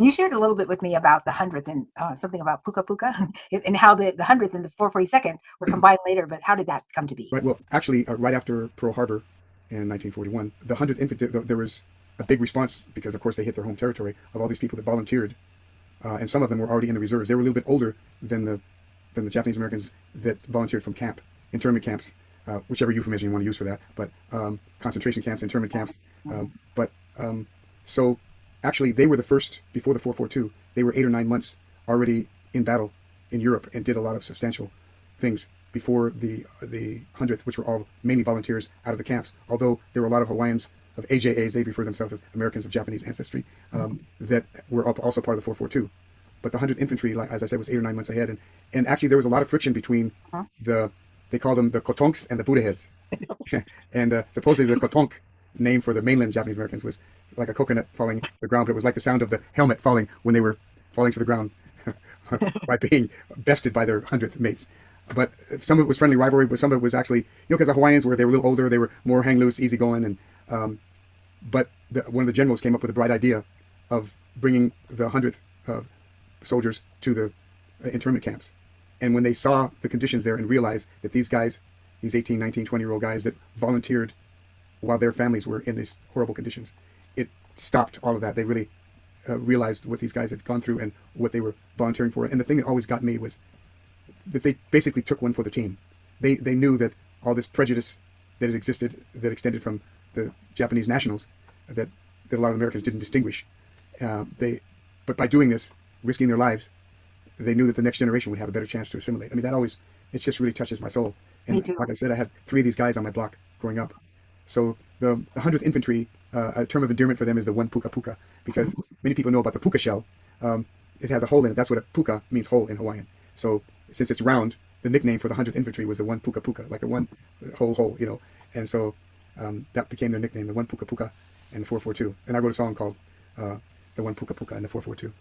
You shared a little bit with me about the 100th and something about Puka Puka and how the 100th and the 442nd were combined later, but how did that come to be? Right. Well, actually, right after Pearl Harbor in 1941, the 100th Infantry, there was a big response because, of course, they hit their home territory of all these people that volunteered, and some of them were already in the reserves. They were a little bit older than the Japanese Americans that volunteered from camp, internment camps, whichever euphemism you want to use for that, but concentration camps, internment camps. But so actually, they were the first before the 442. They were 8 or 9 months already in battle in Europe and did a lot of substantial things before the 100th, which were all mainly volunteers out of the camps. Although there were a lot of Hawaiians, of AJAs, they refer themselves as Americans of Japanese ancestry, that were also part of the 442. But the 100th Infantry, like, as I said, was 8 or 9 months ahead. And actually there was a lot of friction between they called them the Kotonks and the Buddha heads. And supposedly the Kotonk name for the mainland Japanese Americans was like a coconut falling to the ground, but it was like the sound of the helmet falling when they were falling to the ground by being bested by their 100th mates. But some of it was friendly rivalry, but some of it was actually, because the Hawaiians they were a little older, they were more hang loose, easygoing, and but one of the generals came up with a bright idea of bringing the 100th soldiers to the internment camps. And when they saw the conditions there and realized that these guys, these 18, 19, 20-year-old guys that volunteered while their families were in these horrible conditions, it stopped all of that. They really realized what these guys had gone through and what they were volunteering for. And the thing that always got me was that they basically took one for the team. They knew that all this prejudice that had existed, that extended from the Japanese nationals, that a lot of Americans didn't distinguish. But by doing this, risking their lives, they knew that the next generation would have a better chance to assimilate. I mean, it just really touches my soul. And Me too. like I said, I had 3 of these guys on my block growing up. So the 100th Infantry, a term of endearment for them is the one Puka Puka, because many people know about the puka shell. It has a hole in it. That's what a puka means, hole in Hawaiian. So since it's round, the nickname for the 100th Infantry was the one Puka Puka, like the one hole, And so that became their nickname, the one Puka Puka and the 442. And I wrote a song called the one Puka Puka and the 442.